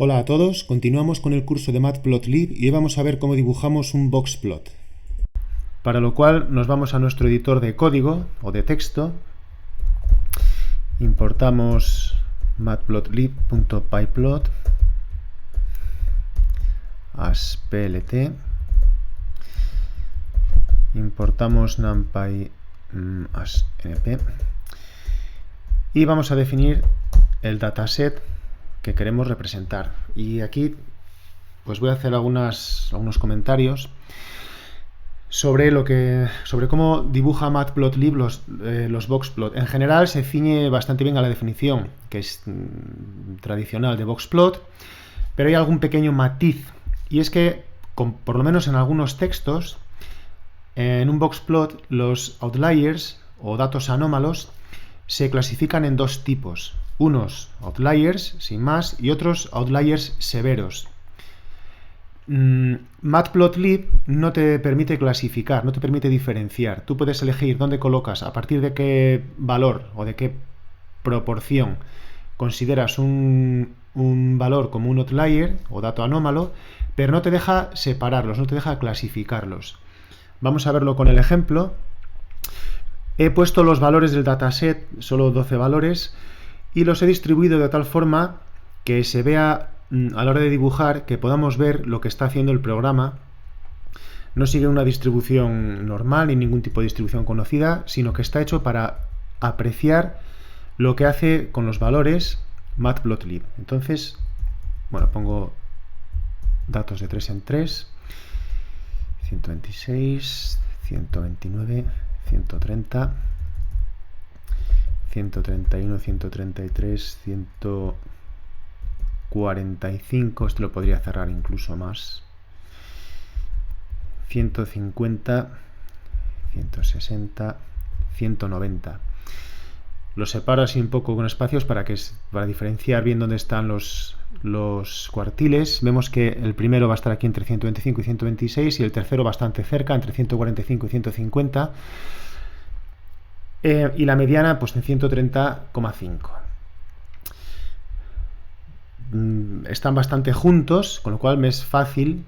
Hola a todos, continuamos con el curso de Matplotlib y hoy vamos a ver cómo dibujamos un boxplot. Para lo cual nos vamos a nuestro editor de código o de texto, importamos matplotlib.pyplot as plt, importamos numpy as np y vamos a definir el dataset que queremos representar. Y aquí pues voy a hacer algunos comentarios sobre cómo dibuja Matplotlib los boxplot. En general se ciñe bastante bien a la definición que es tradicional de boxplot, pero hay algún pequeño matiz, y es que por lo menos en algunos textos en un boxplot los outliers o datos anómalos se clasifican en dos tipos: unos outliers sin más y otros outliers severos. Matplotlib no te permite clasificar, no te permite diferenciar. Tú puedes elegir dónde colocas, a partir de qué valor o de qué proporción consideras un valor como un outlier o dato anómalo, pero no te deja separarlos, no te deja clasificarlos. Vamos a verlo con el ejemplo. He puesto los valores del dataset, solo 12 valores, y los he distribuido de tal forma que se vea a la hora de dibujar, que podamos ver lo que está haciendo el programa. No sigue una distribución normal ni ningún tipo de distribución conocida, sino que está hecho para apreciar lo que hace con los valores Matplotlib. Entonces, bueno, pongo datos de 3 en 3, 126, 129, 130, 131, 133, 145, esto lo podría cerrar incluso más, 150, 160, 190. Lo separo así un poco con espacios para diferenciar bien dónde están los cuartiles. Vemos que el primero va a estar aquí entre 125 y 126 y el tercero bastante cerca, entre 145 y 150. Y la mediana pues en 130,5. Están bastante juntos, con lo cual me es fácil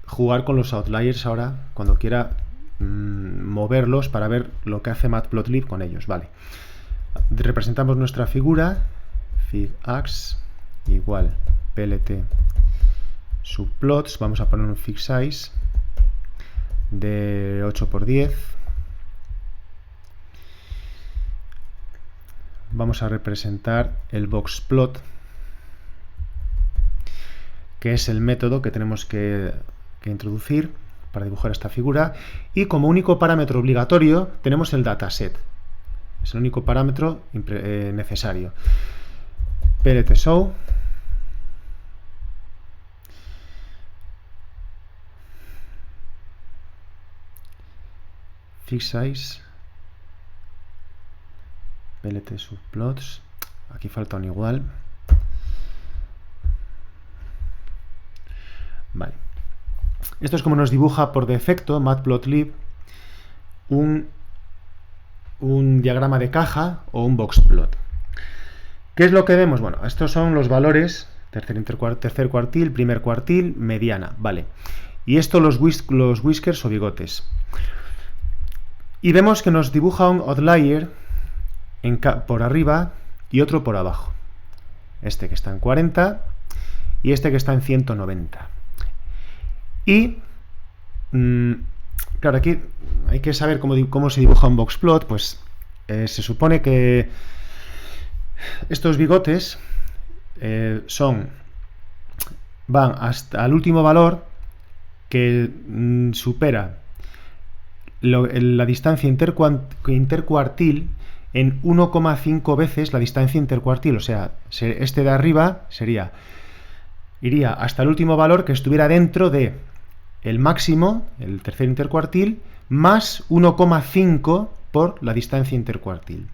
jugar con los outliers ahora cuando quiera moverlos para ver lo que hace Matplotlib con ellos. Vale. Representamos nuestra figura, figax igual plt subplots. Vamos a poner un fig size de 8×10. Vamos a representar el boxplot, que es el método que tenemos que introducir para dibujar esta figura, y como único parámetro obligatorio tenemos el dataset. Es el único parámetro necesario. pltshow fig size plt subplots. Aquí falta un igual. Vale. Esto es como nos dibuja por defecto Matplotlib un diagrama de caja o un boxplot. ¿Qué es lo que vemos? Bueno, estos son los valores: tercer cuartil, primer cuartil, mediana. Vale. Y esto los whiskers o bigotes. Y vemos que nos dibuja un outlier por arriba y otro por abajo. Este que está en 40 y este que está en 190. Y claro, aquí hay que saber cómo se dibuja un boxplot. Pues se supone que estos bigotes van hasta el último valor que supera la distancia intercuartil en 1,5 veces la distancia intercuartil. O sea, este de arriba iría hasta el último valor que estuviera dentro de el máximo, el tercer intercuartil, más 1,5 por la distancia intercuartil.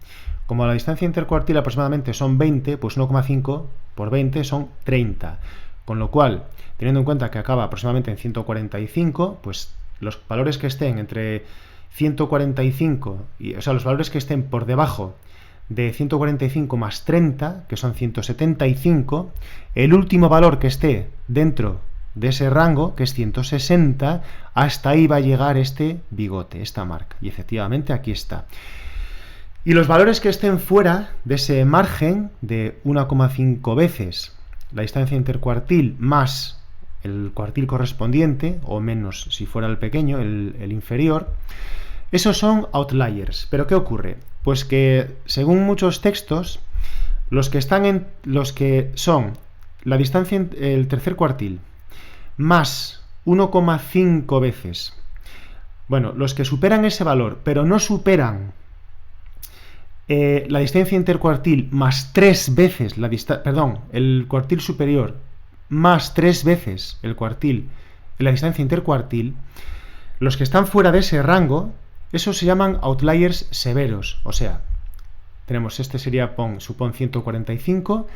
Como la distancia intercuartil aproximadamente son 20, pues 1,5 por 20 son 30. Con lo cual, teniendo en cuenta que acaba aproximadamente en 145, pues los valores que estén entre 145, o sea, los valores que estén por debajo de 145 más 30, que son 175, el último valor que esté dentro de ese rango, que es 160, hasta ahí va a llegar este bigote, esta marca. Y efectivamente aquí está. Y los valores que estén fuera de ese margen de 1,5 veces la distancia intercuartil más el cuartil correspondiente, o menos si fuera el pequeño, el inferior, esos son outliers. ¿Pero qué ocurre? Pues que según muchos textos, los que son la distancia, el tercer cuartil, más 1,5 veces, bueno, los que superan ese valor, pero no superan la distancia intercuartil más 3 veces el cuartil superior más 3 veces la distancia intercuartil, los que están fuera de ese rango, esos se llaman outliers severos. O sea, tenemos sería, supón 145,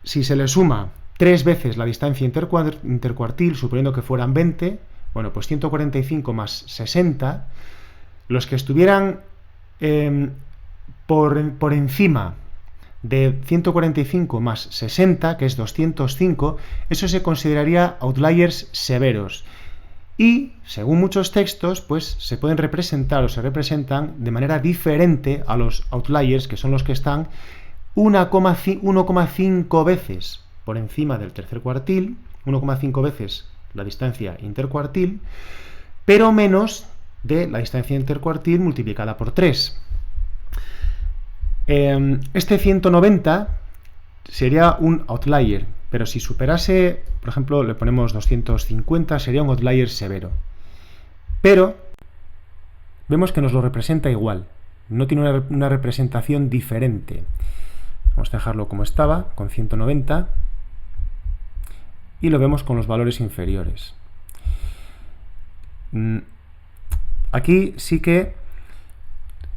si se le suma 3 veces la distancia intercuartil, suponiendo que fueran 20, bueno, pues 145 más 60, los que estuvieran por encima de 145 más 60, que es 205, eso se consideraría outliers severos. Y, según muchos textos, pues se pueden representar o se representan de manera diferente a los outliers, que son los que están 1,5 veces por encima del tercer cuartil, 1,5 veces la distancia intercuartil, pero menos de la distancia intercuartil multiplicada por 3. Este 190 sería un outlier, pero si superase, por ejemplo, le ponemos 250, sería un outlier severo. Pero vemos que nos lo representa igual, no tiene una representación diferente. Vamos a dejarlo como estaba, con 190, y lo vemos con los valores inferiores. Aquí sí que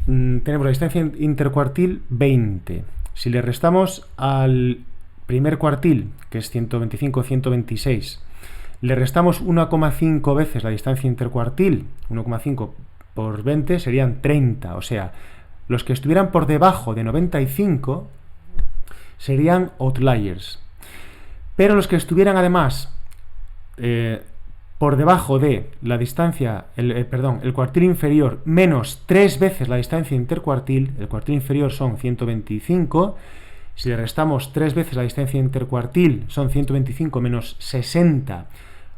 tenemos la distancia intercuartil 20. Si le restamos al primer cuartil, que es 125-126, le restamos 1,5 veces la distancia intercuartil, 1,5 por 20 serían 30, o sea, los que estuvieran por debajo de 95 serían outliers. Pero los que estuvieran además por debajo de la distancia, el cuartil inferior menos 3 veces la distancia intercuartil, el cuartil inferior son 125, si le restamos 3 veces la distancia intercuartil son 125 menos 60,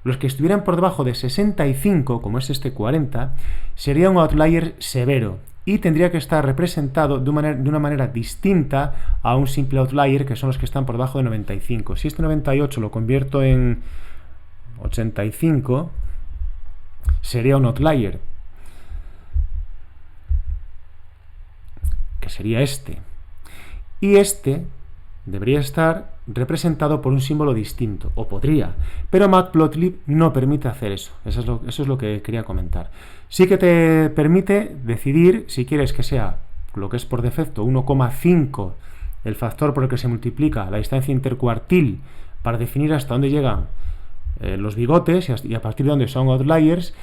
los que estuvieran por debajo de 65, como es este 40, sería un outlier severo y tendría que estar representado de una manera distinta a un simple outlier, que son los que están por debajo de 95. Si este 98 lo convierto en 85, sería un outlier, que sería este. Y este debería estar representado por un símbolo distinto, o podría, pero Matplotlib no permite hacer eso. Eso es lo que quería comentar. Sí que te permite decidir si quieres que sea lo que es por defecto 1,5 el factor por el que se multiplica la distancia intercuartil para definir hasta dónde llegan los bigotes y a partir de dónde son outliers,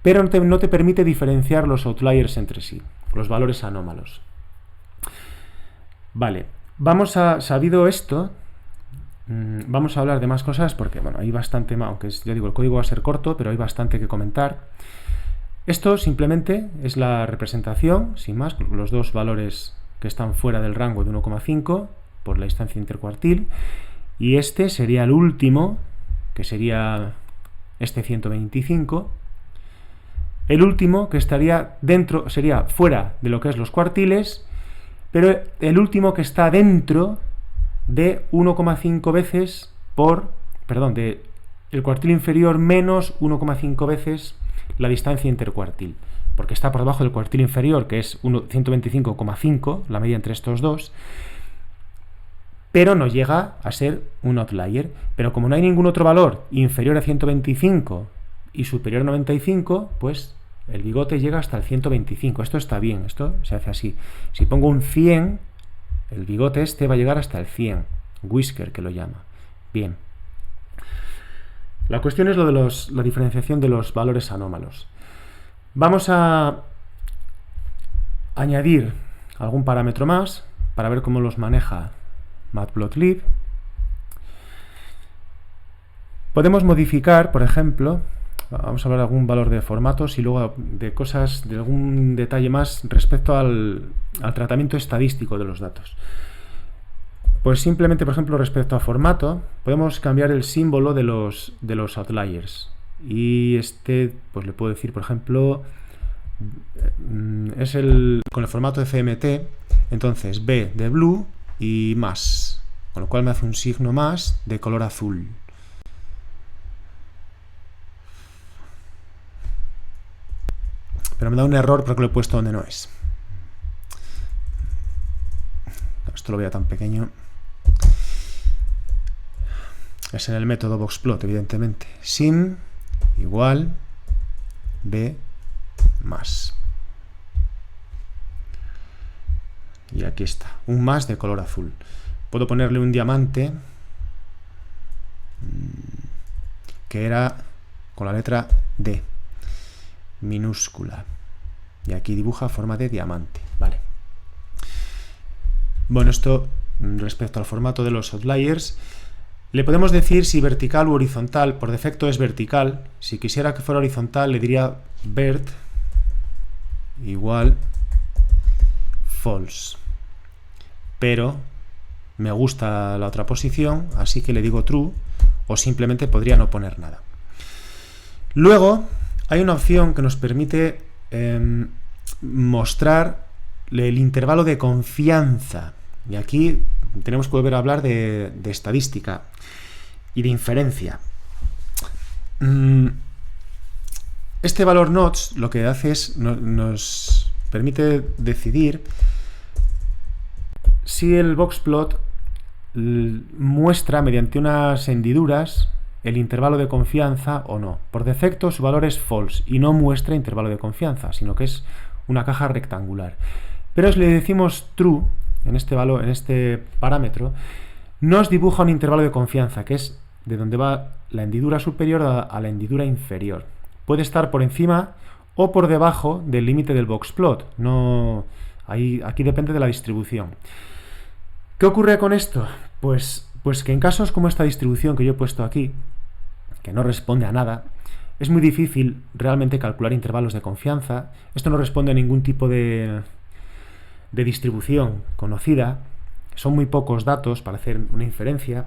pero no te permite diferenciar los outliers entre sí, los valores anómalos. Vale, sabido esto, vamos a hablar de más cosas porque, bueno, hay bastante más, aunque ya digo, el código va a ser corto, pero hay bastante que comentar. Esto simplemente es la representación, sin más, los dos valores que están fuera del rango de 1,5 por la distancia intercuartil, y este sería el último, que sería este 125. El último que estaría dentro, sería fuera de lo que es los cuartiles, pero el último que está dentro de 1,5 veces de el cuartil inferior menos 1,5 veces la distancia intercuartil, porque está por debajo del cuartil inferior, que es 125,5, la media entre estos dos, pero no llega a ser un outlier. Pero como no hay ningún otro valor inferior a 125 y superior a 95, pues el bigote llega hasta el 125. Esto está bien, esto se hace así. Si pongo un 100, el bigote este va a llegar hasta el 100, whisker que lo llama. Bien. La cuestión es la diferenciación de los valores anómalos. Vamos a añadir algún parámetro más, para ver cómo los maneja Matplotlib. Podemos modificar, por ejemplo, vamos a hablar de algún valor de formatos y luego de cosas, de algún detalle más respecto al tratamiento estadístico de los datos. Pues simplemente, por ejemplo, respecto a formato, podemos cambiar el símbolo de los outliers. Y pues le puedo decir, por ejemplo, es con el formato de CMT, entonces B de blue y más, con lo cual me hace un signo más de color azul. Pero me da un error porque lo he puesto donde no es. Esto lo veo tan pequeño. Es en el método boxplot, evidentemente. Sim igual B más. Y aquí está, un más de color azul. Puedo ponerle un diamante que era con la letra D minúscula. Y aquí dibuja forma de diamante. Vale. Bueno, esto respecto al formato de los outliers. Le podemos decir si vertical u horizontal. Por defecto es vertical. Si quisiera que fuera horizontal le diría vert igual false. Pero me gusta la otra posición, así que le digo true, o simplemente podría no poner nada. Luego hay una opción que nos permite mostrar el intervalo de confianza. Y aquí tenemos que volver a hablar de estadística y de inferencia. Este valor notch lo que hace es nos permite decidir si el boxplot muestra mediante unas hendiduras el intervalo de confianza o no. Por defecto su valor es false y no muestra intervalo de confianza, sino que es una caja rectangular. Pero si le decimos true en este parámetro, nos dibuja un intervalo de confianza, que es de donde va la hendidura superior a la hendidura inferior. Puede estar por encima o por debajo del límite del boxplot. Aquí depende de la distribución. ¿Qué ocurre con esto? Pues que en casos como esta distribución que yo he puesto aquí, que no responde a nada, es muy difícil realmente calcular intervalos de confianza. Esto no responde a ningún tipo de distribución conocida. Son muy pocos datos para hacer una inferencia.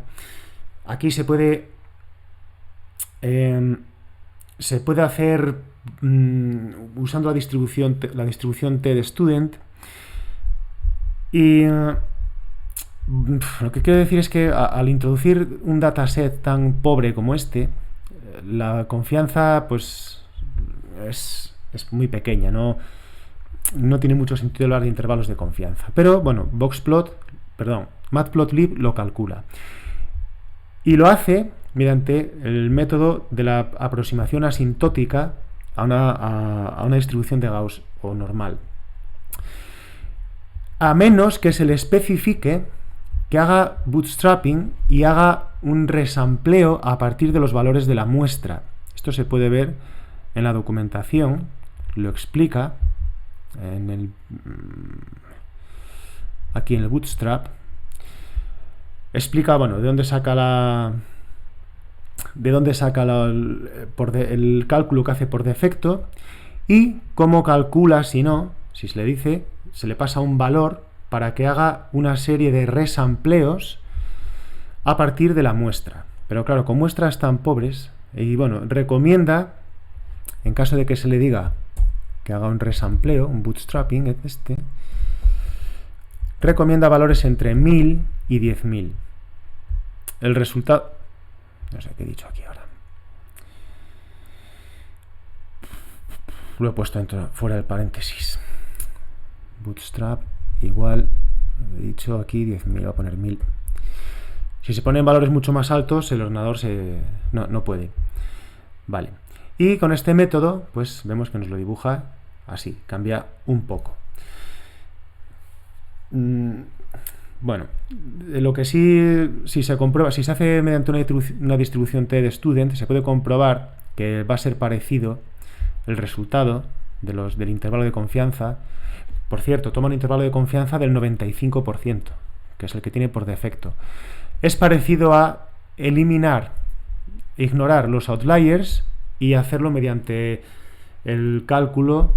Aquí se puede hacer usando la distribución T de student. Y lo que quiero decir es que al introducir un dataset tan pobre como este, la confianza pues es muy pequeña, no tiene mucho sentido hablar de intervalos de confianza. Pero bueno, Matplotlib lo calcula. Y lo hace mediante el método de la aproximación asintótica a una distribución de Gauss o normal. A menos que se le especifique que haga bootstrapping y haga un resampleo a partir de los valores de la muestra. Esto se puede ver en la documentación, lo explica aquí en el Bootstrap. Explica, bueno, de dónde saca el cálculo que hace por defecto y cómo calcula si se le dice, se le pasa un valor para que haga una serie de resampleos a partir de la muestra. Pero claro, con muestras tan pobres, y bueno, recomienda, en caso de que se le diga que haga un resampleo, un bootstrapping, recomienda valores entre 1000 y 10.000. El resultado... No sé qué he dicho aquí ahora. Lo he puesto fuera del paréntesis. Bootstrap igual, he dicho aquí 10.000, voy a poner 1000. Si se ponen valores mucho más altos, el ordenador no puede. Vale. Y con este método, pues vemos que nos lo dibuja así, cambia un poco. Bueno, lo que si se comprueba, si se hace mediante una distribución T de student, se puede comprobar que va a ser parecido el resultado del intervalo de confianza, Por cierto, toma un intervalo de confianza del 95%, que es el que tiene por defecto. Es parecido a ignorar los outliers y hacerlo mediante el cálculo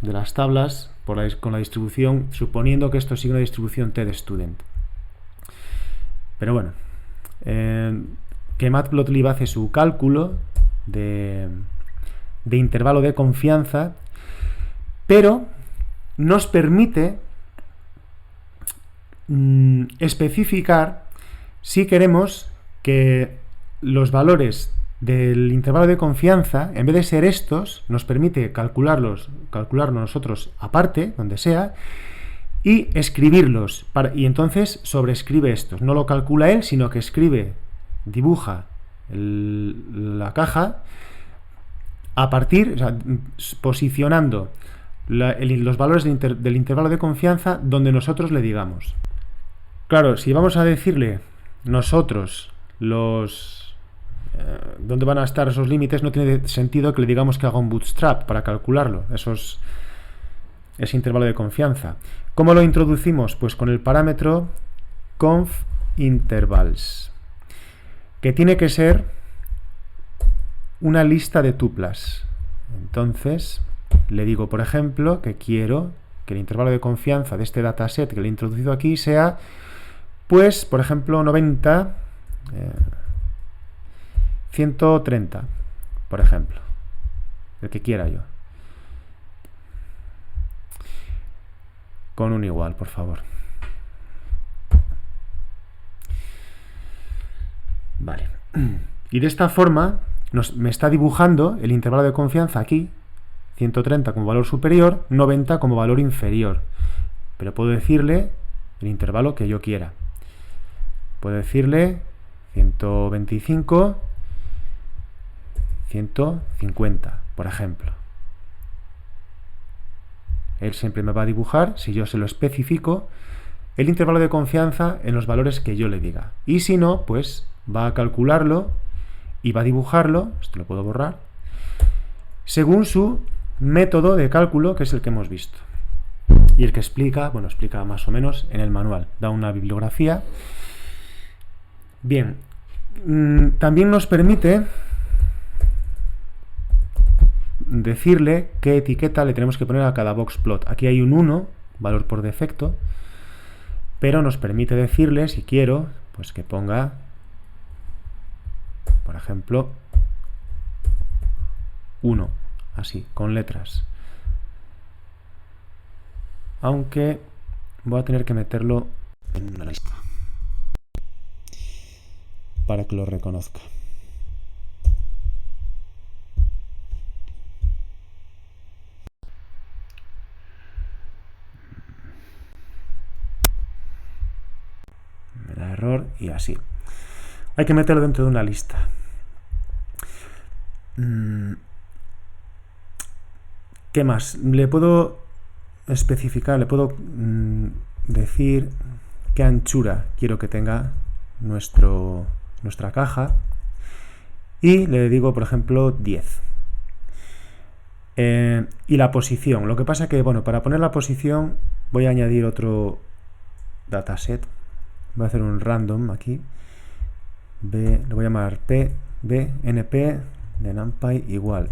de las tablas con la distribución, suponiendo que esto sigue una distribución T de student. Pero bueno, que Matplotlib hace su cálculo de intervalo de confianza, pero nos permite especificar si queremos que los valores del intervalo de confianza, en vez de ser estos, nos permite calcularlos nosotros aparte, donde sea, y escribirlos. Y entonces sobreescribe estos. No lo calcula él, sino que dibuja la caja a partir, o sea, posicionando los valores del intervalo de confianza donde nosotros le digamos. Claro, si vamos a decirle nosotros dónde van a estar esos límites, no tiene sentido que le digamos que haga un bootstrap para calcularlo, ese intervalo de confianza. ¿Cómo lo introducimos? Pues con el parámetro conf_intervals, que tiene que ser una lista de tuplas. Entonces le digo, por ejemplo, que quiero que el intervalo de confianza de este dataset que le he introducido aquí sea, pues, por ejemplo, 90, 130, por ejemplo, el que quiera yo. Con un igual, por favor. Vale. Y de esta forma me está dibujando el intervalo de confianza aquí, 130 como valor superior, 90 como valor inferior. Pero puedo decirle el intervalo que yo quiera. Puedo decirle 125, 150, por ejemplo. Él siempre me va a dibujar, si yo se lo especifico, el intervalo de confianza en los valores que yo le diga. Y si no, pues va a calcularlo y va a dibujarlo, esto lo puedo borrar, según su método de cálculo, que es el que hemos visto. Y el que explica más o menos en el manual, da una bibliografía. Bien, también nos permite decirle qué etiqueta le tenemos que poner a cada boxplot. Aquí hay un 1, valor por defecto, pero nos permite decirle, si quiero, pues que ponga, por ejemplo, 1, así, con letras. Aunque voy a tener que meterlo en una lista para que lo reconozca. Me da error y así. Hay que meterlo dentro de una lista. ¿Qué más? Le puedo especificar, le puedo decir qué anchura quiero que tenga nuestra caja y le digo, por ejemplo, 10. Y la posición. Lo que pasa que, bueno, para poner la posición voy a añadir otro dataset. Voy a hacer un random aquí. Le voy a llamar np de NumPy igual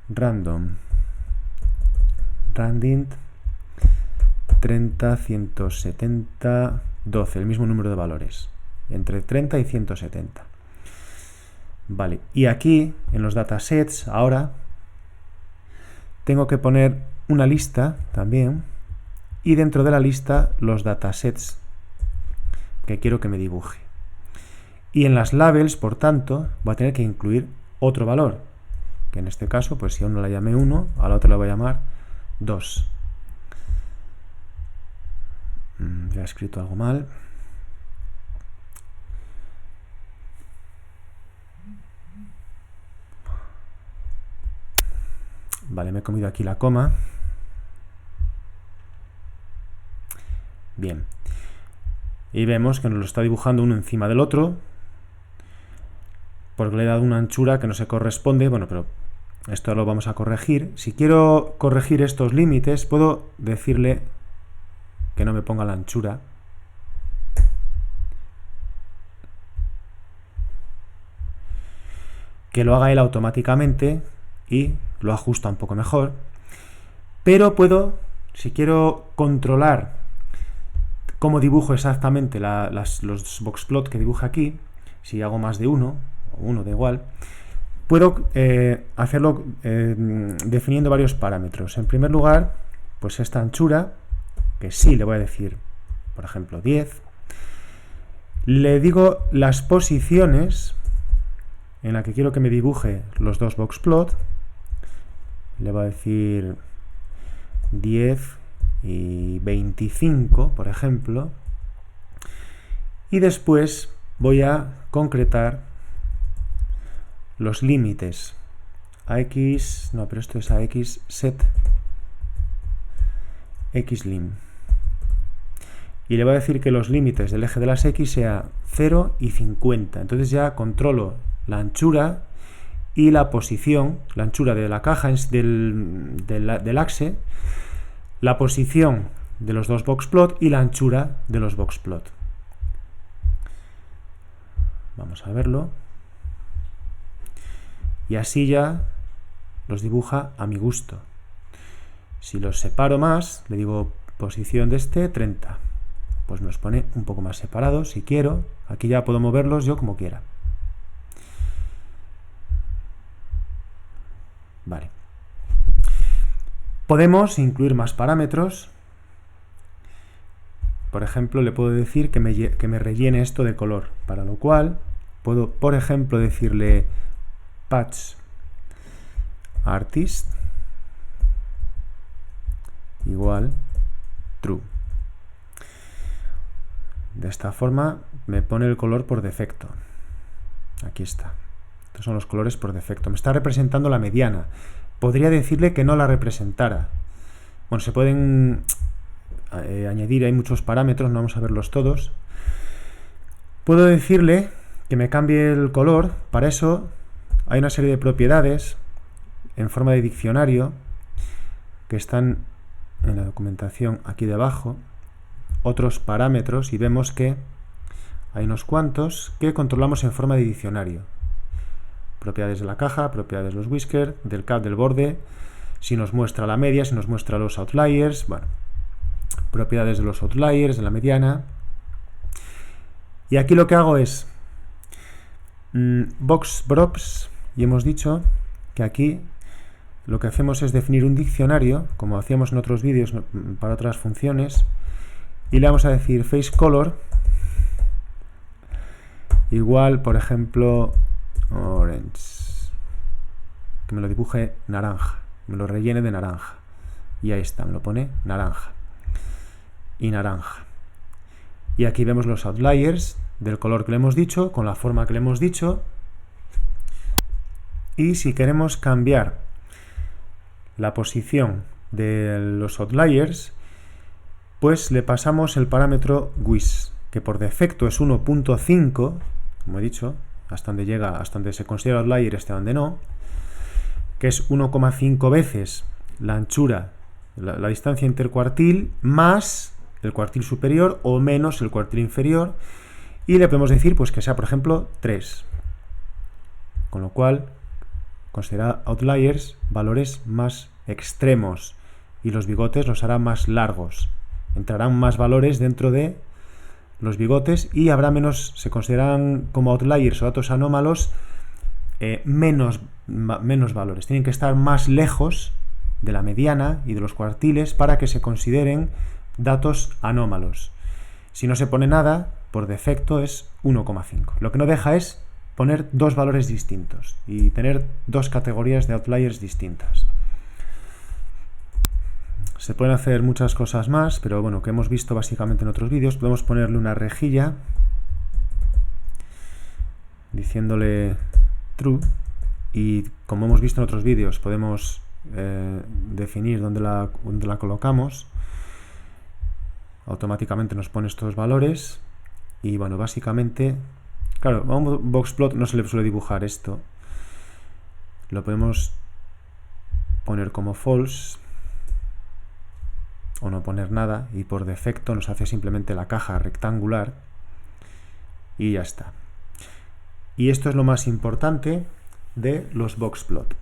random randint 30, 170, 12, el mismo número de valores, entre 30 y 170. Vale, y aquí en los datasets ahora tengo que poner una lista también, y dentro de la lista los datasets que quiero que me dibuje. Y en las labels, por tanto, voy a tener que incluir otro valor, que en este caso, pues si a uno le llamé 1, a la otra le voy a llamar 2. Ya he escrito algo mal. Vale, me he comido aquí la coma. Bien. Y vemos que nos lo está dibujando uno encima del otro, porque le he dado una anchura que no se corresponde. Bueno, pero esto lo vamos a corregir. Si quiero corregir estos límites, puedo decirle que no me ponga la anchura. Que lo haga él automáticamente y lo ajusta un poco mejor. Pero puedo, si quiero controlar cómo dibujo exactamente los boxplot que dibuja aquí, si hago más de uno, o uno da igual, puedo hacerlo definiendo varios parámetros. En primer lugar, pues esta anchura, que sí le voy a decir, por ejemplo, 10. Le digo las posiciones en las que quiero que me dibuje los dos boxplot. Le voy a decir 10 y 25, por ejemplo. Y después voy a concretar los límites a x, no, pero esto es a x set xlim. Y le voy a decir que los límites del eje de las x sea 0 y 50. Entonces ya controlo la anchura y la posición, la anchura de la caja del axe, la posición de los dos boxplot y la anchura de los boxplot. Vamos a verlo. Y así ya los dibuja a mi gusto. Si los separo más, le digo posición de este 30. Pues me los pone un poco más separados si quiero. Aquí ya puedo moverlos yo como quiera. Vale. Podemos incluir más parámetros. Por ejemplo, le puedo decir que me rellene esto de color, para lo cual puedo, por ejemplo, decirle patch artist igual true. De esta forma me pone el color por defecto. Aquí está. Estos son los colores por defecto. Me está representando la mediana. Podría decirle que no la representara. Bueno, se pueden añadir, hay muchos parámetros, no vamos a verlos todos. Puedo decirle que me cambie el color. Para eso hay una serie de propiedades en forma de diccionario que están en la documentación aquí debajo. Otros parámetros, y vemos que hay unos cuantos que controlamos en forma de diccionario. Propiedades de la caja, propiedades de los whiskers, del cap del borde, si nos muestra la media, si nos muestra los outliers, bueno, propiedades de los outliers, de la mediana. Y aquí lo que hago es box props, y hemos dicho que aquí lo que hacemos es definir un diccionario, como hacíamos en otros vídeos para otras funciones, y le vamos a decir face color igual, por ejemplo, orange, que me lo dibuje naranja, me lo rellene de naranja, y ahí está, me lo pone naranja y naranja. Y aquí vemos los outliers del color que le hemos dicho, con la forma que le hemos dicho. Y si queremos cambiar la posición de los outliers, pues le pasamos el parámetro width, que por defecto es 1.5, como he dicho, hasta donde llega, hasta donde se considera outlier, hasta donde no, que es 1,5 veces la anchura, la distancia intercuartil, más el cuartil superior o menos el cuartil inferior, y le podemos decir pues que sea, por ejemplo, 3. Con lo cual considera outliers valores más extremos y los bigotes los hará más largos. Entrarán más valores dentro de los bigotes y habrá menos, se consideran como outliers o datos anómalos menos valores. Tienen que estar más lejos de la mediana y de los cuartiles para que se consideren datos anómalos. Si no se pone nada, por defecto es 1,5. Lo que no deja es poner dos valores distintos y tener dos categorías de outliers distintas. Se pueden hacer muchas cosas más, pero bueno, que hemos visto básicamente en otros vídeos. Podemos ponerle una rejilla diciéndole true, y como hemos visto en otros vídeos podemos definir dónde la colocamos. Automáticamente nos pone estos valores y bueno, básicamente, claro, a un boxplot no se le suele dibujar esto. Lo podemos poner como false o no poner nada, y por defecto nos hace simplemente la caja rectangular y ya está. Y esto es lo más importante de los boxplot.